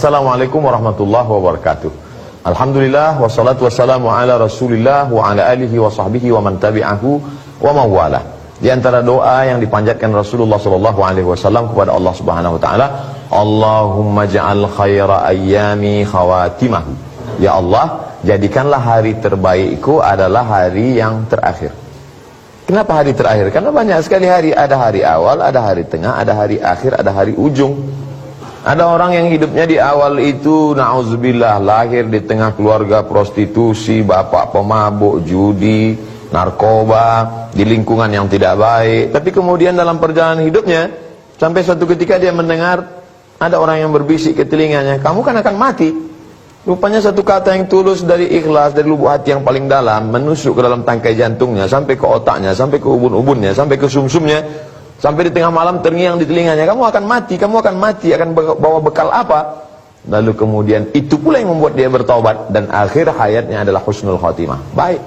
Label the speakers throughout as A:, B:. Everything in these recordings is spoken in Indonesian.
A: Assalamualaikum warahmatullahi wabarakatuh. Alhamdulillah wassalatu wassalamu ala Rasulillah wa ala alihi wa sahbihi wa man tabi'ahu wa mawala. Di antara doa yang dipanjatkan Rasulullah sallallahu alaihi wasallam kepada Allah Subhanahu wa taala, Allahumma ja'al khaira ayyami khawatimahu. Ya Allah, jadikanlah hari terbaikku adalah hari yang terakhir. Kenapa hari terakhir? Karena banyak sekali hari, ada hari awal, ada hari tengah, ada hari akhir, ada hari ujung. Ada orang yang hidupnya di awal itu na'udzubillah lahir di tengah keluarga prostitusi, bapak pemabuk, judi, narkoba, di lingkungan yang tidak baik. Tapi kemudian dalam perjalanan hidupnya sampai suatu ketika dia mendengar ada orang yang berbisik ke telinganya, kamu kan akan mati. Rupanya satu kata yang tulus dari ikhlas, dari lubuk hati yang paling dalam, menusuk ke dalam tangkai jantungnya, sampai ke otaknya, sampai ke ubun-ubunnya, sampai ke sumsumnya. Sampai di tengah malam terngiang di telinganya, kamu akan mati, akan bawa bekal apa? Lalu kemudian itu pula yang membuat dia bertaubat, dan akhir hayatnya adalah husnul khatimah, baik.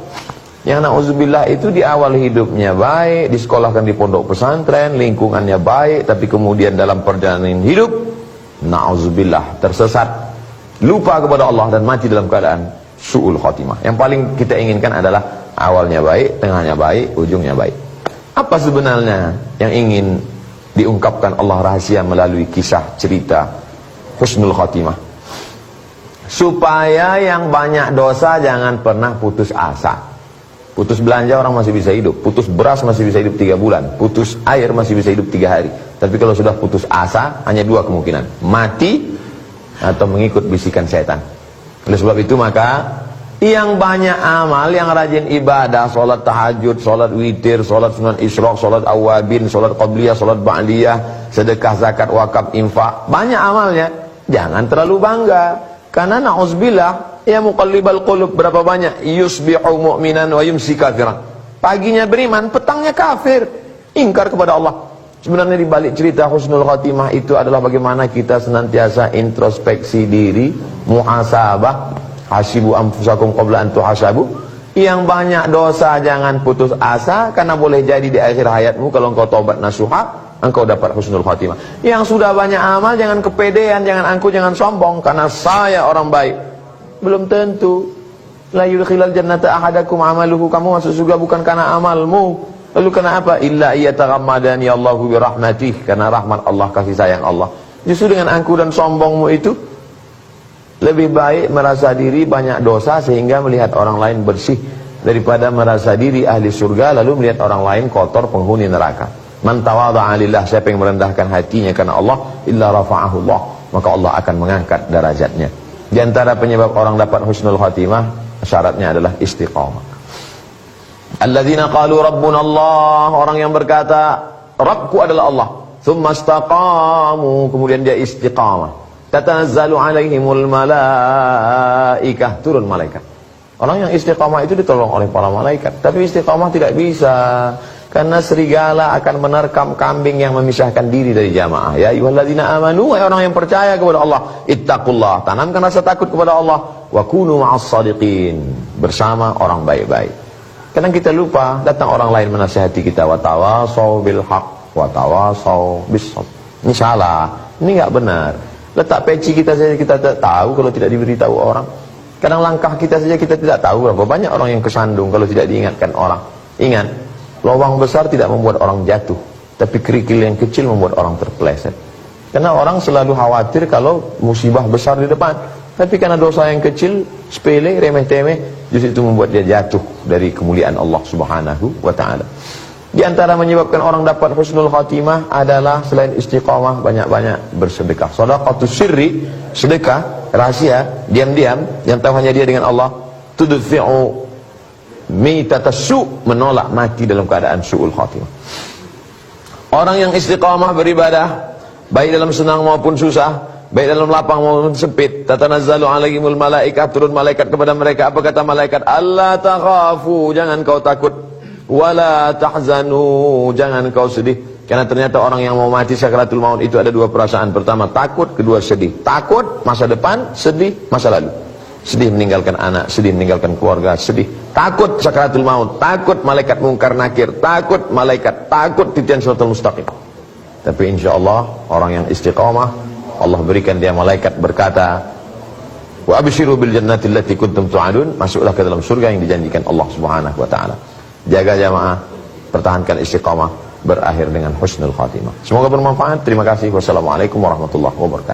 A: Yang na'udzubillah itu di awal hidupnya baik, disekolahkan di pondok pesantren, lingkungannya baik, tapi kemudian dalam perjalanan hidup na'udzubillah tersesat, lupa kepada Allah dan mati dalam keadaan su'ul khatimah. Yang paling kita inginkan adalah awalnya baik, tengahnya baik, ujungnya baik. Apa sebenarnya yang ingin diungkapkan Allah rahasia melalui kisah cerita husnul khatimah? Supaya yang banyak dosa jangan pernah putus asa. Putus belanja orang masih bisa hidup, putus beras masih bisa hidup 3 bulan, putus air masih bisa hidup 3 hari. Tapi kalau sudah putus asa, hanya 2 kemungkinan, mati atau mengikut bisikan setan. Oleh sebab itu maka yang banyak amal, yang rajin ibadah, sholat tahajud, sholat witir, sholat sunan isyraq, sholat awabin, sholat qabliyah, sholat ba'diyah, sedekah, zakat, wakaf, infak, banyak amalnya, jangan terlalu bangga. Karena na'udzubillah, ya muqallibal qulub, berapa banyak yusbihu mu'minan wa yumsi kafiran, paginya beriman, petangnya kafir, ingkar kepada Allah. Sebenarnya di balik cerita husnul khatimah itu adalah bagaimana kita senantiasa introspeksi diri, muhasabah. Hasibu anfusakum qabla an tuhasabu. Yang banyak dosa jangan putus asa, karena boleh jadi di akhir hayatmu kalau engkau taubat nasuha, engkau dapat husnul khatimah. Yang sudah banyak amal jangan kepedean, jangan angkuh, jangan sombong, karena saya orang baik. Belum tentu. La yudkhilal jannata ahadakum amaluhu, kamu masuk surga bukan karena amalmu. Lalu kenapa? Illa iyataghammadani Allahu birahmatih, karena rahmat Allah, kasih sayang Allah. Justru dengan angkuh dan sombongmu itu lebih baik merasa diri banyak dosa sehingga melihat orang lain bersih, daripada merasa diri ahli surga lalu melihat orang lain kotor, penghuni neraka. Man tawadha'a lillah, siapa yang merendahkan hatinya karena Allah, illa rafa'ahu Allah, maka Allah akan mengangkat derajatnya. Di antara penyebab orang dapat husnul khatimah, syaratnya adalah istiqamah. Alladzina qalu rabbuna Allah, orang yang berkata Rabbku adalah Allah, thumma istaqamu, kemudian dia istiqamah. Tatanazzalu alaihimul malaikah, turun malaikat. Orang yang istiqamah itu ditolong oleh para malaikat. Tapi istiqamah tidak bisa, karena serigala akan menerkam kambing yang memisahkan diri dari jamaah. Ya ayyuhalladzina amanu, orang yang percaya kepada Allah, ittaqullah, tanamkan rasa takut kepada Allah, wa kunu ma'as shadiqin, bersama orang baik-baik. Kadang kita lupa, datang orang lain menasihati kita, wa tawasau bil haq wa tawasau bis sabr. Ini salah, ini enggak benar. Letak peci kita saja kita tidak tahu kalau tidak diberitahu orang. Kadang langkah kita saja kita tidak tahu. Berapa banyak orang yang kesandung kalau tidak diingatkan orang. Ingat, lubang besar tidak membuat orang jatuh, tapi kerikil yang kecil membuat orang terpeleset. Karena orang selalu khawatir kalau musibah besar di depan, tapi karena dosa yang kecil, sepele, remeh-temeh, justru itu membuat dia jatuh dari kemuliaan Allah Subhanahu wa ta'ala. Di antara menyebabkan orang dapat husnul khatimah adalah selain istiqamah, banyak-banyak bersedekah. Shadaqatus sirri, sedekah rahasia, diam-diam, yang tahu hanya dia dengan Allah. Tudfi'u mitatassu, menolak mati dalam keadaan su'ul khatimah. Orang yang istiqamah beribadah, baik dalam senang maupun susah, baik dalam lapang maupun sempit, tatanazzalu alaihimul malaikah, turun malaikat kepada mereka. Apa kata malaikat? Allah takhafu, jangan kau takut, wala tahzanu, jangan kau sedih. Karena ternyata orang yang mau mati sakaratul maut itu ada 2 perasaan. Pertama takut, kedua sedih. Takut masa depan, sedih masa lalu. Sedih meninggalkan anak, sedih meninggalkan keluarga, sedih. Takut sakaratul maut, takut malaikat mungkar nakir, takut malaikat, takut titian siratal mustaqim. Tapi insya Allah orang yang istiqamah Allah berikan dia malaikat berkata, wa abshiru bil jannati allati kuntum tu'adun, masuklah ke dalam surga yang dijanjikan Allah Subhanahu wa taala. Jaga jamaah, pertahankan istiqamah, berakhir dengan husnul khatimah. Semoga bermanfaat. Terima kasih. Wassalamualaikum warahmatullahi wabarakatuh.